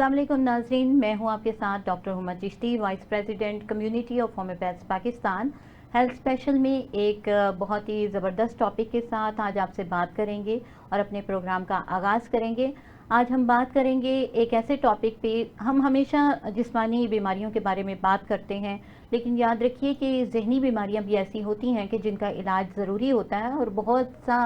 अस्सलाम वालेकुम नाज़रीन, मैं हूं आपके साथ doctor Huma Chishti, vice president community of homeopaths Pakistan. Health special में एक बहुत ही ज़बरदस्त टॉपिक के साथ आज आपसे बात करेंगे और अपने प्रोग्राम का आगाज़ करेंगे। आज हम बात करेंगे एक ऐसे टॉपिक पे। हम हमेशा जिस्मानी बीमारियों के बारे में बात करते हैं, लेकिन याद रखिए कि जहनी बीमारियां भी ऐसी होती हैं कि जिनका इलाज ज़रूरी होता है और बहुत सा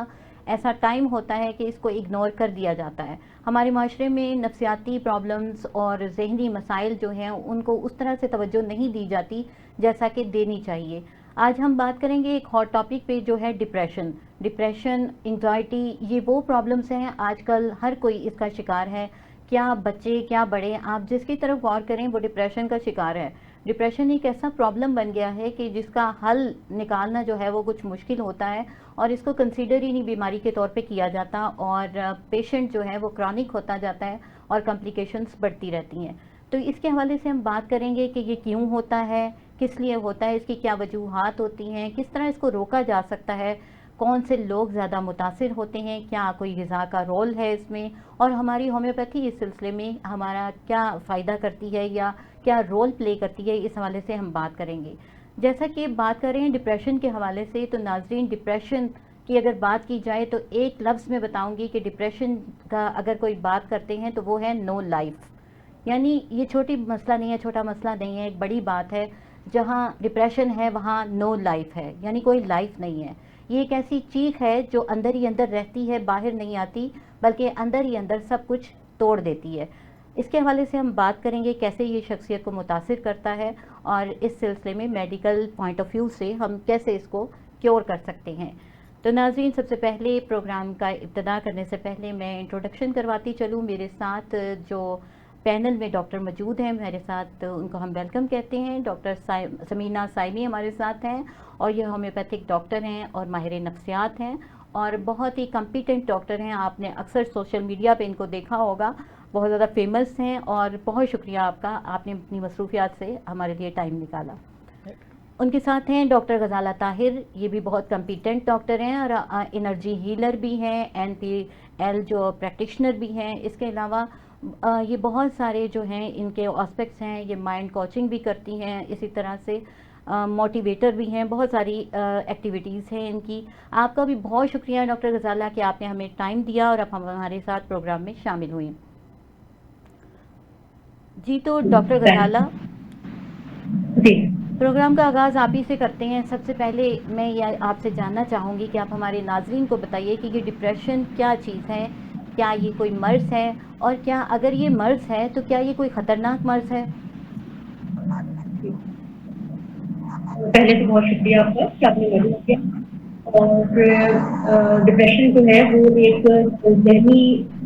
ऐसा टाइम होता है कि इसको इग्नोर कर दिया जाता है। हमारे माशरे में नफ्सियाती प्रॉब्लम्स और जहनी मसाइल जो हैं उनको उस तरह से तवज्जो नहीं दी जाती जैसा कि देनी चाहिए। आज हम बात करेंगे एक हॉट टॉपिक पे जो है डिप्रेशन, एंजाइटी। ये वो प्रॉब्लम्स हैं, आजकल हर कोई इसका शिकार है। क्या बच्चे क्या बड़े, आप जिसकी तरफ गौर करें वो डिप्रेशन का शिकार है। डिप्रेशन एक ऐसा प्रॉब्लम बन गया है कि जिसका हल निकालना जो है वो कुछ मुश्किल होता है और इसको कंसीडर ही नहीं बीमारी के तौर पे किया जाता और पेशेंट जो है वो क्रॉनिक होता जाता है और कॉम्प्लिकेशंस बढ़ती रहती हैं। तो इसके हवाले से हम बात करेंगे कि ये क्यों होता है, किस लिए होता है, इसकी क्या वजूहात होती हैं, किस तरह इसको रोका जा सकता है, कौन से लोग ज़्यादा मुतासिर होते हैं, क्या कोई ग़िज़ा का रोल है इसमें, और हमारी होम्योपैथी इस सिलसिले में हमारा क्या फ़ायदा करती है या क्या रोल प्ले करती है, इस हवाले से हम बात करेंगे। जैसा कि बात कर रहे हैं डिप्रेशन के हवाले से, तो नाज़रीन डिप्रेशन की अगर बात की जाए तो एक लफ्ज़ में बताऊंगी कि डिप्रेशन का अगर कोई बात करते हैं तो वो है नो लाइफ। यानी ये छोटी मसला नहीं है, छोटा मसला नहीं है, एक बड़ी बात है। जहाँ डिप्रेशन है वहाँ नो लाइफ है, यानी कोई लाइफ नहीं है। ये एक ऐसी चीख है जो अंदर ही अंदर रहती है, बाहर नहीं आती, बल्कि अंदर ही अंदर सब कुछ तोड़ देती है। इसके हवाले से हम बात करेंगे कैसे ये शख्सियत को मुतासिर करता है और इस सिलसिले में मेडिकल पॉइंट ऑफ व्यू से हम कैसे इसको क्योर कर सकते हैं। तो नाज़रीन, सबसे पहले प्रोग्राम का इब्तिदा करने से पहले मैं इंट्रोडक्शन करवाती चलूँ। मेरे साथ जो पैनल में डॉक्टर मौजूद हैं, मेरे साथ उनको हम वेलकम कहते हैं। डॉक्टर समीना साइमी हमारे साथ हैं और ये होम्योपैथिक डॉक्टर हैं और माहिर नफ्सियात हैं और बहुत ही कॉम्पिटेंट डॉक्टर हैं। आपने अक्सर सोशल मीडिया पे इनको देखा होगा, बहुत ज़्यादा फेमस हैं और बहुत शुक्रिया आपका, आपने अपनी मसरूफियात से हमारे लिए टाइम निकाला। उनके साथ हैं डॉक्टर गजाला ताहिर, ये भी बहुत कॉम्पिटेंट डॉक्टर हैं और एनर्जी हीलर भी हैं, NPL जो प्रैक्टिशनर भी हैं। इसके अलावा ये बहुत सारे जो हैं इनके एस्पेक्ट्स हैं, ये माइंड कोचिंग भी करती हैं, इसी तरह से मोटिवेटर भी हैं, बहुत सारी एक्टिविटीज़ हैं इनकी। आपका भी बहुत शुक्रिया डॉक्टर गजाला कि आपने हमें टाइम दिया और आप हमारे साथ प्रोग्राम में शामिल हुई। जी, तो डॉक्टर गजाला, प्रोग्राम का आगाज़ आप ही से करते हैं। सबसे पहले मैं ये आपसे जानना चाहूँगी कि आप हमारे नाज़रीन को बताइए कि ये डिप्रेशन क्या चीज़ है, क्या ये कोई मर्ज़ है, और क्या अगर ये मर्ज़ है तो क्या ये कोई ख़तरनाक मर्ज़ है? पहले तो बहुत शुक्रिया आपका कि आपने मदद किया। और डिप्रेशन जो है वो एक ज़हनी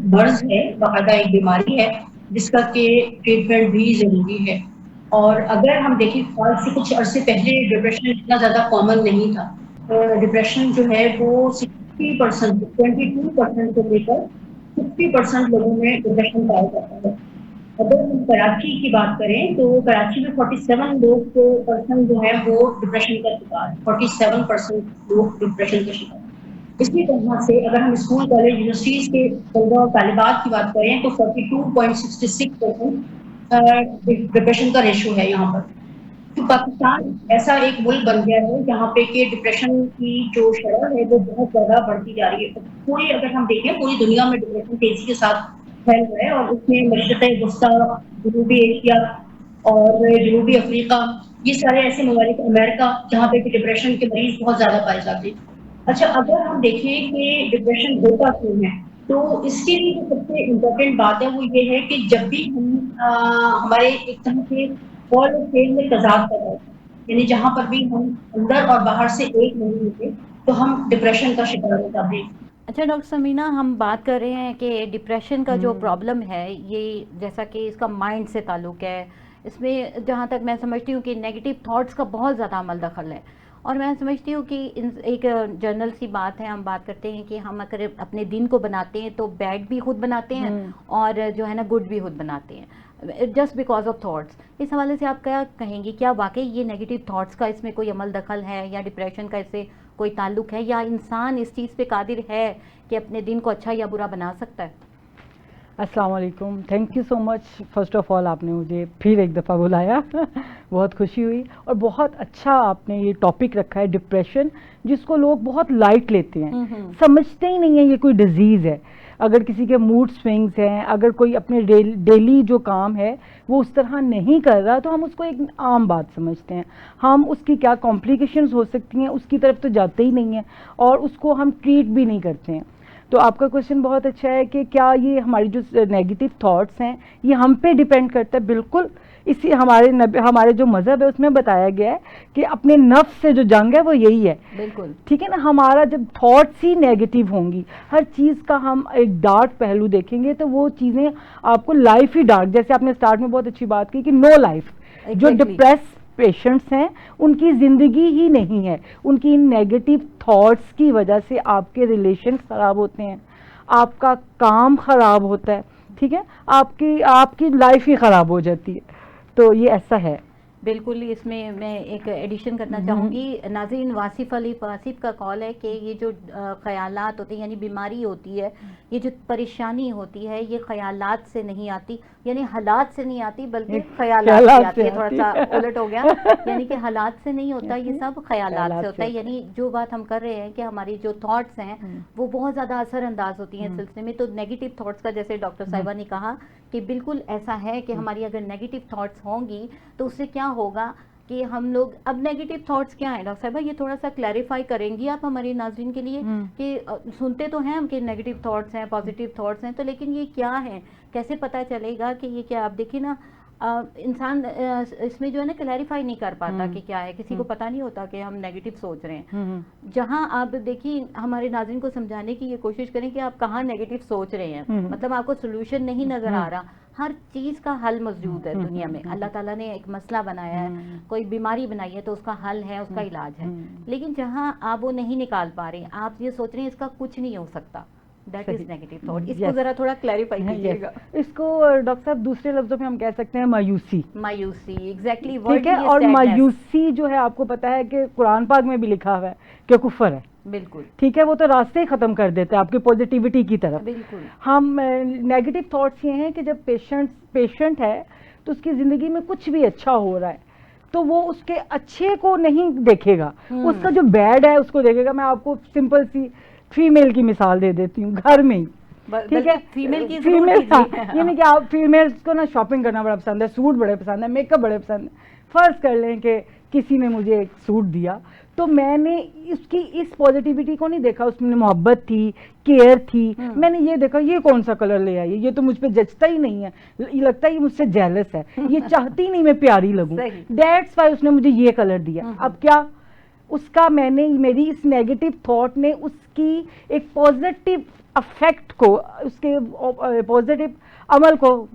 मर्ज़ है, बाकायदा एक बीमारी है जिसका कि ट्रीटमेंट भी ज़रूरी है। और अगर हम देखें आज से कुछ अरसे पहले डिप्रेशन इतना ज़्यादा कॉमन नहीं था। डिप्रेशन जो है वो 60% 22% से लेकर 60% लोगों में डिप्रेशन पाया जाता है। अगर हम कराची की बात करें तो कराची में 47 लोग पर्सन जो है वो डिप्रेशन का शिकार, 47% लोग डिप्रेशन का शिकार। इसी तरह से अगर हम स्कूल कॉलेज यूनिवर्सिटीज के तलबा और तालिबात की बात करें तो 42.66% डिप्रेशन का रेशो है यहाँ पर। तो पाकिस्तान ऐसा एक मुल्क बन गया है जहाँ पे कि डिप्रेशन की जो शरह है वो बहुत ज़्यादा बढ़ती जा रही है। पूरी अगर हम देखें पूरी दुनिया में डिप्रेशन तेजी के साथ फैल रहा है और उसमें मशरक़ वस्ता, जनूबी एशिया और जनूबी अफ्रीका, ये सारे ऐसे ममालिक, अमेरिका, जहाँ पे कि डिप्रेशन के मरीज बहुत ज़्यादा पाए जाते हैं। अच्छा, अगर हम देखें कि डिप्रेशन होता क्यों है, तो इसके लिए जो सबसे इम्पोर्टेंट बात है वो ये है कि जब भी हम हमारे एक तरह से बॉल और खेल में तज़ाद पैदा होता है, यानी जहाँ पर भी हम अंदर और बाहर से एक नहीं होते, तो हम डिप्रेशन का शिकार हो जाते हैं। अच्छा डॉक्टर समीना, हम बात कर रहे हैं कि डिप्रेशन का जो प्रॉब्लम है ये जैसा कि इसका माइंड से ताल्लुक़ है। इसमें जहाँ तक मैं समझती हूँ कि नेगेटिव थॉट्स का बहुत ज़्यादा अमल दखल है और मैं समझती हूँ कि एक जनरल सी बात है, हम बात करते हैं कि हम अगर अपने दिन को बनाते हैं तो बैड भी खुद बनाते हैं और जो है ना गुड भी खुद बनाते हैं, जस्ट बिकॉज ऑफ थॉट्स। इस हवाले से आप क्या कहेंगी, क्या वाकई ये नेगेटिव थॉट्स का इसमें कोई अमल दखल है या डिप्रेशन का इससे कोई ताल्लुक है, या इंसान इस चीज़ पे कादिर है कि अपने दिन को अच्छा या बुरा बना सकता है? अस्सलाम वालेकुम, thank you so much. First of all आपने मुझे फिर एक दफ़ा बुलाया बहुत खुशी हुई, और बहुत अच्छा आपने ये टॉपिक रखा है, डिप्रेशन, जिसको लोग बहुत लाइट लेते हैं, समझते ही नहीं है ये कोई डिजीज़ है। अगर किसी के मूड स्विंग्स हैं, अगर कोई अपने डेली जो काम है वो उस तरह नहीं कर रहा, तो हम उसको एक आम बात समझते हैं। हम उसकी क्या कॉम्प्लिकेशंस हो सकती हैं उसकी तरफ तो जाते ही नहीं हैं, और उसको हम ट्रीट भी नहीं करते हैं। तो आपका क्वेश्चन बहुत अच्छा है कि क्या ये हमारी जो नेगेटिव थॉट्स हैं ये हम पे डिपेंड करता है। बिल्कुल, इसी हमारे जो मज़हब है उसमें बताया गया है कि अपने नफ्स से जो जंग है वो यही है। बिल्कुल ठीक है ना, हमारा जब थॉट्स ही नेगेटिव होंगी, हर चीज़ का हम एक डार्क पहलू देखेंगे, तो वो चीज़ें आपको लाइफ ही डार्क, जैसे आपने स्टार्ट में बहुत अच्छी बात की कि नो लाइफ, जो डिप्रेस पेशेंट्स हैं उनकी ज़िंदगी ही नहीं है। उनकी इन नेगेटिव थॉट्स की वजह से आपके रिलेशन ख़राब होते हैं, आपका काम ख़राब होता है, ठीक है, आपकी लाइफ ही ख़राब हो जाती है। तो ये ऐसा है। बिल्कुल, इसमें मैं एक एडिशन करना चाहूँगी। नाज़रीन, वासिफ का कॉल है कि ये जो ख़यालात होते हैं, यानी बीमारी होती है, ये जो परेशानी होती है, ये ख़यालात से नहीं आती, यानी हालात से नहीं आती, बल्कि ख़यालात से आती है। थोड़ा सा उलट हो गया, यानी कि हालात से नहीं होता, ये सब ख़यालात से होता है। यानी जो बात हम कर रहे हैं कि हमारी जो थॉट्स हैं वो बहुत ज़्यादा असरअंदाज होती हैं इस सिलसिले में। तो नेगेटिव थॉट्स का, जैसे डॉक्टर साहिबा ने कहा कि बिल्कुल ऐसा है कि हमारी अगर नेगेटिव थॉट्स होंगी तो उससे क्या होगा कि हम लोग, अब नेगेटिव थॉट्स क्या है डॉक्टर साहिबा, ये थोड़ा सा क्लैरिफाई करेंगी आप हमारे नाज़रीन के लिए कि सुनते तो हैं हम कि नेगेटिव थॉट्स हैं, पॉजिटिव थॉट्स हैं, तो लेकिन ये क्या है, कैसे पता चलेगा कि ये क्या। आप देखिए ना, इंसान इसमें जो है ना क्लैरिफाई नहीं कर पाता कि क्या है, किसी को पता नहीं होता कि हम नेगेटिव सोच रहे हैं। जहां आप देखिए, हमारे नाज़रीन को समझाने की ये कोशिश करें कि आप कहाँ नेगेटिव सोच रहे हैं, मतलब आपको सोल्यूशन नहीं नजर आ रहा। हर चीज़ का हल मौजूद है दुनिया में। अल्लाह ताला ने एक मसला बनाया है, कोई बीमारी बनाई है, तो उसका हल है, उसका इलाज है। लेकिन जहाँ आप वो नहीं निकाल पा रहे, आप ये सोच रहे हैं इसका कुछ नहीं हो सकता, दैट इज नेगेटिव थॉट। इसको जरा थोड़ा क्लैरिफाई कीजिएगा। इसको डॉक्टर साहब दूसरे लफ्जों में हम कह सकते हैं मायूसी। एग्जैक्टली, ठीक है। और मायूसी जो है, आपको पता है कि कुरान पाक में भी लिखा हुआ है कि कुफर है। बिल्कुल, ठीक है, वो तो रास्ते ही खत्म कर देते हैं आपकी पॉजिटिविटी की तरफ। बिल्कुल। हम नेगेटिव थॉट्स ये हैं कि जब पेशेंट है तो उसकी ज़िंदगी में कुछ भी अच्छा हो रहा है तो वो उसके अच्छे को नहीं देखेगा, उसका जो बैड है उसको देखेगा। मैं आपको सिंपल सी फीमेल की मिसाल दे देती हूँ, घर में ही, ठीक है, फीमेल की फीमेल, ये नहीं कि आप फीमेल्स को ना शॉपिंग करना बड़ा पसंद है, सूट बड़े पसंद है, मेकअप बड़े पसंद है। फ़र्ज़ कर लें कि किसी ने मुझे एक सूट दिया, तो मैंने इसकी इस पॉजिटिविटी को नहीं देखा, उसमें मोहब्बत थी, केयर थी। मैंने ये देखा ये कौन सा कलर ले आई है, ये तो मुझ पे जचता ही नहीं है, ये लगता है ये मुझसे जेलस है, ये चाहती नहीं मैं प्यारी लगूं, दैट्स वाई उसने मुझे ये कलर दिया। अब क्या उसका, मेरी इस नेगेटिव थॉट ने उसकी एक पॉजिटिव अफेक्ट को, उसके पॉजिटिव अमल को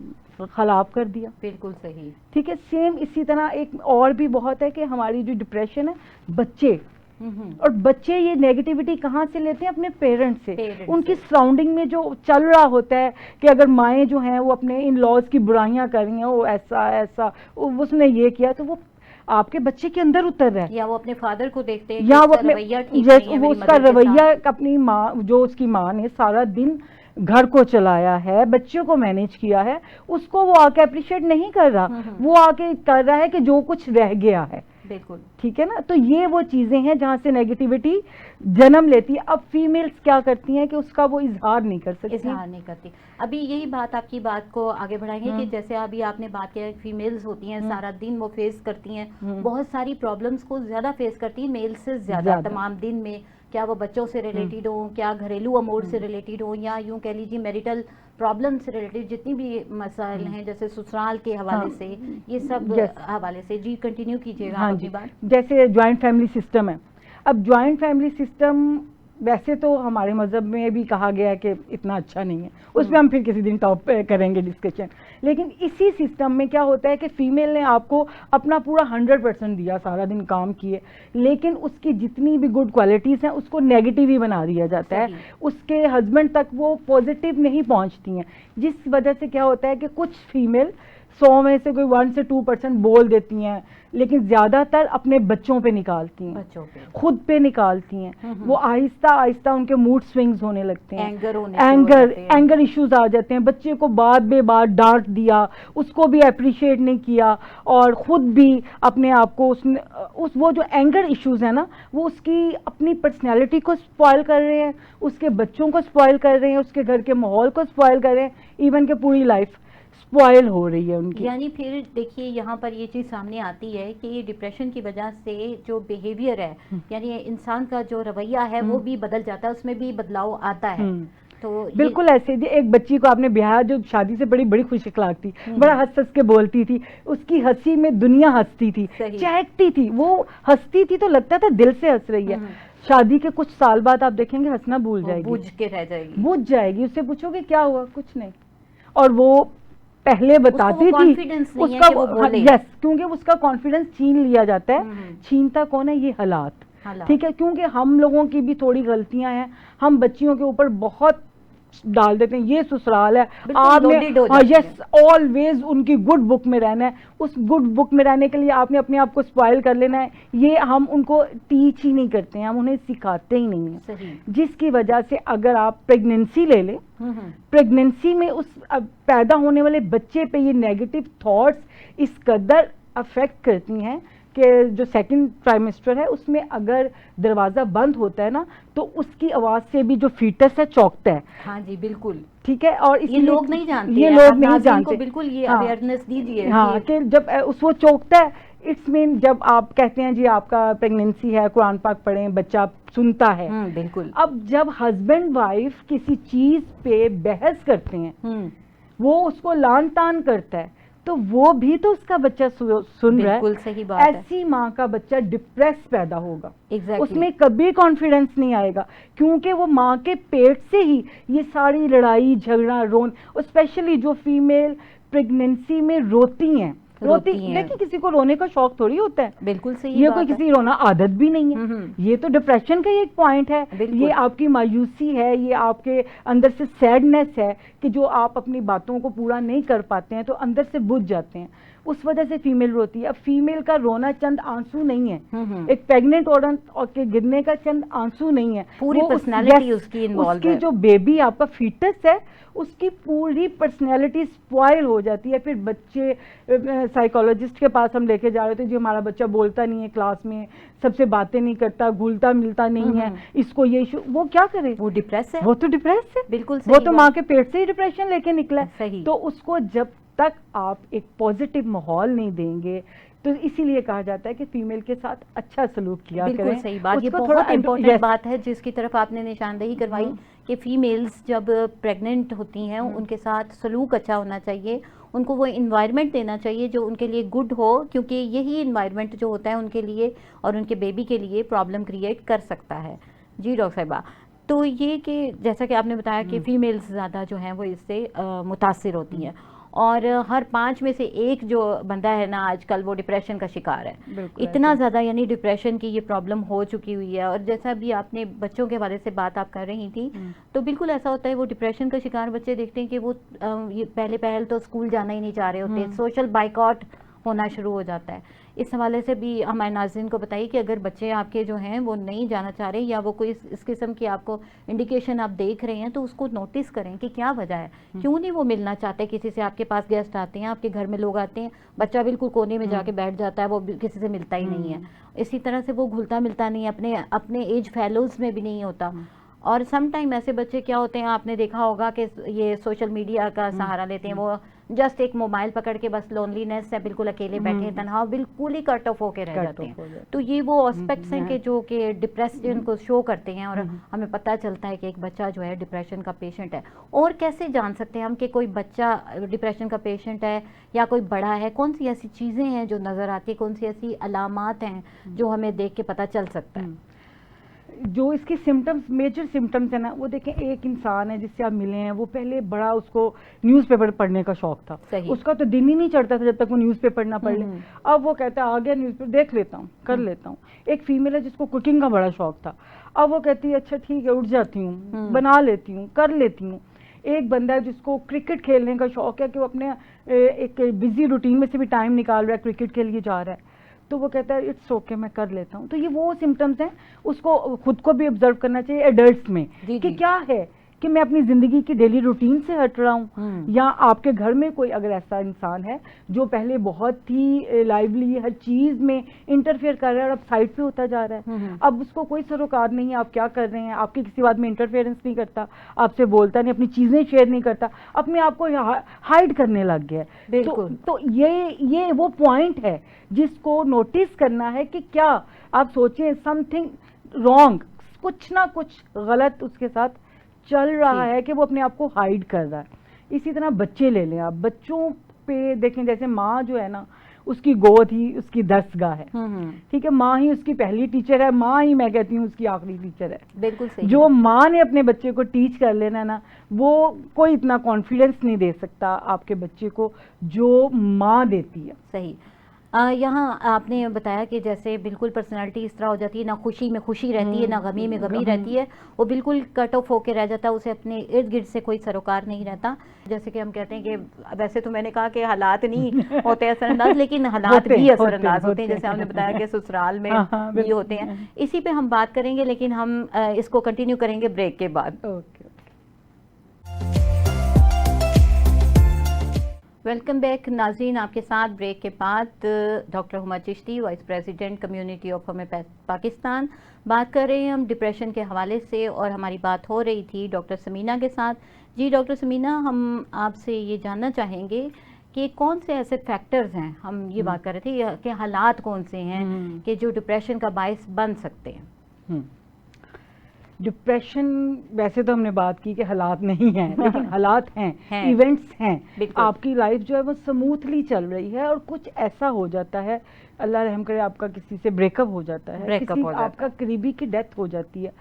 खराब कर दिया। बिल्कुल सही, ठीक है। सेम इसी तरह एक और भी बहुत है कि हमारी जो डिप्रेशन है, बच्चे, और बच्चे ये नेगेटिविटी कहाँ से लेते हैं? अपने पेरेंट्स से, उनकी सराउंडिंग में जो चल रहा होता है कि अगर माएँ जो हैं वो अपने इन लॉज की बुराइयां कर रही हैं, वो ऐसा उसने ये किया, तो वो आपके बच्चे के अंदर उतर रहा है, या वो अपने फादर को देखते हैं, या वो उसका रवैया, अपनी माँ, जो उसकी माँ ने सारा दिन घर को चलाया है, बच्चों को मैनेज किया है, उसको वो आके अप्रिशिएट नहीं कर रहा, वो आके कर रहा है कि जो कुछ रह गया है। बिल्कुल, ठीक है ना। तो ये वो चीजें हैं जहां से नेगेटिविटी जन्म लेती है। अब फीमेल्स क्या करती हैं कि उसका वो इजहार नहीं कर सकती, इजहार नहीं करती। अभी यही बात, आपकी बात को आगे बढ़ाएंगे कि जैसे अभी आपने बात किया, फीमेल्स होती हैं सारा दिन वो फेस करती हैं, बहुत सारी प्रॉब्लम्स को ज्यादा फेस करती हैं मेल से ज्यादा तमाम दिन में, क्या वो बच्चों से रिलेटेड हो, क्या घरेलू अमूर से रिलेटेड हो, या यूं कह लीजिए मैरिटल प्रॉब्लम से रिलेटेड जितनी भी मसाइल हैं, जैसे ससुराल के हवाले से, ये सब हवाले से। जी, कंटिन्यू कीजिएगा अपनी बात। जैसे ज्वाइंट फैमिली सिस्टम है। अब ज्वाइंट फैमिली सिस्टम वैसे तो हमारे मज़हब में भी कहा गया है कि इतना अच्छा नहीं है, उस पर हम फिर किसी दिन टॉप करेंगे डिस्कशन। लेकिन इसी सिस्टम में क्या होता है कि फीमेल ने आपको अपना पूरा 100% दिया, सारा दिन काम किए, लेकिन उसकी जितनी भी गुड क्वालिटीज़ हैं उसको नेगेटिव ही बना दिया जाता है, उसके हस्बैंड तक वो पॉजिटिव नहीं पहुंचती हैं, जिस वजह से क्या होता है कि कुछ फीमेल 100 में से कोई 1 से 2% बोल देती हैं, लेकिन ज्यादातर अपने बच्चों पे निकालती हैं, बच्चों पे खुद पे निकालती हैं। वो आहिस्ता आहिस्ता उनके मूड स्विंग्स होने लगते हैं, एंगर होने शुरू हो जाते हैं। एंगर इश्यूज आ जाते हैं। बच्चे को बात बे बात डांट दिया, उसको भी अप्रिशिएट नहीं किया, और खुद भी अपने आप को वो जो एंगर इश्यूज है ना, वो उसकी अपनी पर्सनैलिटी को स्पॉइल कर रहे हैं, उसके बच्चों को स्पॉइल कर रहे हैं, उसके घर के माहौल को स्पॉइल कर रहे हैं, इवन के पूरी लाइफ स्पॉइल हो रही है उनकी। यानी फिर देखिए यहाँ पर ये चीज़ सामने आती है कि ये डिप्रेशन की वजह से जो बिहेवियर है, यानी इंसान का जो रवैया है वो भी बदल जाता है, उसमें भी बदलाव आता है। तो बिल्कुल ऐसे जी, एक बच्ची को आपने ब्याह, जो शादी से बड़ी बड़ी खुश इखलाक थी, बड़ा हंस हंस के बोलती थी, उसकी हंसी में दुनिया हंसती थी, चहकती थी, वो हंसती थी तो लगता था दिल से हंस रही है। शादी के कुछ साल बाद आप देखेंगे हंसना भूल जाएगी, बुझ के रह जाएगी, बुझ जाएगी। उससे पूछोगे क्या हुआ, कुछ नहीं। और वो पहले बताती थी उसका, यस, क्योंकि उसका कॉन्फिडेंस छीन लिया जाता है। छीनता कौन है? ये हालात, ठीक है। क्योंकि हम लोगों की भी थोड़ी गलतियां हैं, हम बच्चियों के ऊपर बहुत डाल देते हैं, ये ससुराल है, आपने यस ऑलवेज उनकी गुड बुक में रहना है, उस गुड बुक में रहने के लिए आपने अपने आप को स्पॉइल कर लेना है। ये हम उनको टीच ही नहीं करते हैं, हम उन्हें सिखाते ही नहीं है, जिसकी वजह से अगर आप प्रेगनेंसी ले लें, प्रेगनेंसी में उस पैदा होने वाले बच्चे पे ये नेगेटिव थॉट्स इस कदर अफेक्ट करती हैं कि जो सेकंड ट्राइमेस्टर है उसमें अगर दरवाजा बंद होता है ना, तो उसकी आवाज से भी जो फीटस है चौंकता है। हाँ जी बिल्कुल, ठीक है। और ये लोग नहीं जानते, ये लोग नहीं जानते, को बिल्कुल ये अवेयरनेस दीजिए। हाँ, कि जब वो चौंकता है, इट्स मीन जब आप कहते हैं जी आपका प्रेगनेंसी है, कुरान पाक पढ़ें, बच्चा सुनता है। बिल्कुल। अब जब हस्बैंड वाइफ किसी चीज पे बहस करते हैं, वो उसको लान तान करता है, तो वो भी तो उसका बच्चा सुन रहा है। बिल्कुल सही बात है। ऐसी माँ का बच्चा डिप्रेस पैदा होगा, exactly. उसमें कभी कॉन्फिडेंस नहीं आएगा, क्योंकि वो माँ के पेट से ही ये सारी लड़ाई झगड़ा रोन, और स्पेशली जो फीमेल प्रेगनेंसी में रोती हैं, देखिए किसी को रोने का शौक थोड़ी होता है, बिल्कुल सही ये कोई किसी रोना आदत भी नहीं है। ये तो डिप्रेशन का ही एक पॉइंट है, ये आपकी मायूसी है, ये आपके अंदर से सैडनेस है कि जो आप अपनी बातों को पूरा नहीं कर पाते हैं तो अंदर से बुझ जाते हैं, उस वजह से फीमेल रोती है। अब फीमेल का रोना चंद आंसू नहीं है, एक प्रेग्नेंट औरत के गिरने का चंद आंसू नहीं है, पूरी पर्सनालिटी उसकी इन्वॉल्व है। उसकी जो बेबी आपका फीटस है उसकी पूरी पर्सनैलिटी स्पॉइल हो जाती है। फिर बच्चे साइकोलॉजिस्ट के पास हम लेके जा रहे थे, जो हमारा बच्चा बोलता नहीं है क्लास में, सबसे बातें नहीं करता, घुलता मिलता नहीं है, इसको ये इशू, वो क्या करे? वो डिप्रेस है, वो तो डिप्रेस है, बिल्कुल वो तो माँ के पेट से ही डिप्रेशन लेके निकला है। सही। तो उसको जब तक आप एक पॉजिटिव माहौल नहीं देंगे, तो इसीलिए कहा जाता है कि फीमेल के साथ अच्छा सलूक किया करें। बिल्कुल सही बात, ये बहुत इम्पोर्टेंट बात है जिसकी तरफ आपने निशानदेही करवाई कि फीमेल्स जब प्रेग्नेंट होती हैं उनके साथ सलूक अच्छा होना चाहिए, उनको वो इन्वायरमेंट देना चाहिए जो उनके लिए गुड हो, क्योंकि यही इन्वायरमेंट जो होता है उनके लिए और उनके बेबी के लिए प्रॉब्लम क्रिएट कर सकता है। जी डॉक्टर साहिबा, तो ये कि जैसा कि आपने बताया कि फीमेल्स ज़्यादा जो हैं वो इससे मुतासिर होती हैं, और हर 5 में से एक जो बंदा है ना आजकल वो डिप्रेशन का शिकार है। इतना ज़्यादा यानी डिप्रेशन की ये प्रॉब्लम हो चुकी हुई है। और जैसा भी आपने बच्चों के हवाले से बात आप कर रही थी, तो बिल्कुल ऐसा होता है, वो डिप्रेशन का शिकार बच्चे देखते हैं कि वो ये पहले तो स्कूल जाना ही नहीं चाह रहे होते, सोशल बाइकआउट होना शुरू हो जाता है। इस हवाले से भी हमारे नाज़रीन को बताइए कि अगर बच्चे आपके जो हैं वो नहीं जाना चाह रहे या वो कोई इस किस्म की आपको इंडिकेशन आप देख रहे हैं, तो उसको नोटिस करें कि क्या वजह है, क्यों नहीं वो मिलना चाहते किसी से। आपके पास गेस्ट आते हैं, आपके घर में लोग आते हैं, बच्चा बिल्कुल कोने में जाके बैठ जाता है, वो किसी से मिलता ही नहीं है। इसी तरह से वो घुलता मिलता नहीं है, अपने एज फेलोज में भी नहीं होता। और सम टाइम ऐसे बच्चे क्या होते हैं, आपने देखा होगा कि ये सोशल मीडिया का सहारा लेते हैं, वो जस्ट एक मोबाइल पकड़ के बस लोनलीनेस है, बिल्कुल अकेले बैठे तन्हा, बिल्कुल ही कट ऑफ होके रह जाते हैं। तो ये वो एस्पेक्ट्स हैं कि जो कि डिप्रेशन को शो करते हैं, और हमें पता चलता है कि एक बच्चा जो है डिप्रेशन का पेशेंट है। और कैसे जान सकते हैं हम कि कोई बच्चा डिप्रेशन का पेशेंट है या कोई बड़ा है? कौन सी ऐसी चीज़ें हैं जो नज़र आती है, कौन सी ऐसी अलामात हैं जो हमें देख के पता चल सकता है? जो इसके सिम्टम्स, मेजर सिम्टम्स है ना, वो देखें, एक इंसान है जिससे आप मिले हैं, वो पहले बड़ा उसको न्यूज़पेपर पढ़ने का शौक था, उसका तो दिन ही नहीं चढ़ता था जब तक वो न्यूज़पेपर ना पढ़ ले। अब वो कहता है आ गया न्यूज़पेपर, देख लेता हूँ, कर लेता हूँ। एक फीमेल है जिसको कुकिंग का बड़ा शौक था, अब वो कहती है अच्छा ठीक है, उठ जाती हूँ, बना लेती हूँ, कर लेती हूँ। एक बंदा है जिसको क्रिकेट खेलने का शौक है कि वो अपने एक बिजी रूटीन में से भी टाइम निकाल रहा है, क्रिकेट के लिए जा रहा है, तो वो कहता है इट्स ओके मैं कर लेता हूँ। तो ये वो सिम्टम्स हैं, उसको खुद को भी ऑब्जर्व करना चाहिए एडल्ट्स में जी, कि जी। क्या है कि मैं अपनी ज़िंदगी की डेली रूटीन से हट रहा हूँ, या आपके घर में कोई अगर ऐसा इंसान है जो पहले बहुत ही लाइवली हर चीज़ में इंटरफेयर कर रहा है और अब साइड पे होता जा रहा है, अब उसको कोई सरोकार नहीं है आप क्या कर रहे हैं, आपकी किसी बात में इंटरफेरेंस नहीं करता, आपसे बोलता नहीं, अपनी चीज़ें शेयर नहीं करता, अपने आप को हाइड करने लग गया है। बिल्कुल। तो ये वो पॉइंट है जिसको नोटिस करना है कि क्या आप सोचें समथिंग रॉन्ग, कुछ ना कुछ गलत उसके साथ चल रहा है कि वो अपने आप को हाइड कर रहा है। इसी तरह बच्चे ले लें आप, बच्चों पे देखें, जैसे माँ जो है ना उसकी गोद ही उसकी दरसगाह है, ठीक है, माँ ही उसकी पहली टीचर है, माँ ही मैं कहती हूँ उसकी आखिरी टीचर है। बिल्कुल सही। जो माँ ने अपने बच्चे को टीच कर लेना ना, वो कोई इतना कॉन्फिडेंस नहीं दे सकता आपके बच्चे को जो माँ देती है। सही। यहाँ आपने बताया कि जैसे बिल्कुल पर्सनालिटी इस तरह हो जाती है, ना खुशी में खुशी रहती है, ना गमी में गमी रहती है, वो बिल्कुल कट ऑफ होके रह जाता है, उसे अपने इर्द गिर्द से कोई सरोकार नहीं रहता। जैसे कि हम कहते हैं कि वैसे तो मैंने कहा कि हालात नहीं होते असरअंदाज, लेकिन हालात भी असरअंदाज होते हैं, जैसे हमने बताया कि ससुराल में भी होते हैं। इसी पे हम बात करेंगे, लेकिन हम इसको कंटिन्यू करेंगे ब्रेक के बाद। ओके। वेलकम बैक नाज़रीन, आपके साथ ब्रेक के बाद doctor Huma Chishti, vice president community of homeopath Pakistan, बात कर रहे हैं हम डिप्रेशन के हवाले से, और हमारी बात हो रही थी डॉक्टर समीना के साथ। जी डॉक्टर समीना, हम आपसे ये जानना चाहेंगे कि कौन से ऐसे फैक्टर्स हैं, हम ये बात कर रहे थे कि हालात कौन से हैं कि जो डिप्रेशन का बायस बन सकते हैं। डिप्रेशन, वैसे तो हमने बात की कि हालात नहीं हैं, लेकिन हालात हैं, इवेंट्स हैं। आपकी लाइफ जो है वो स्मूथली चल रही है और कुछ ऐसा हो जाता है, अल्लाह रहम करे, आपका किसी से ब्रेकअप हो जाता है, किसी आपका करीबी की डेथ हो जाती है,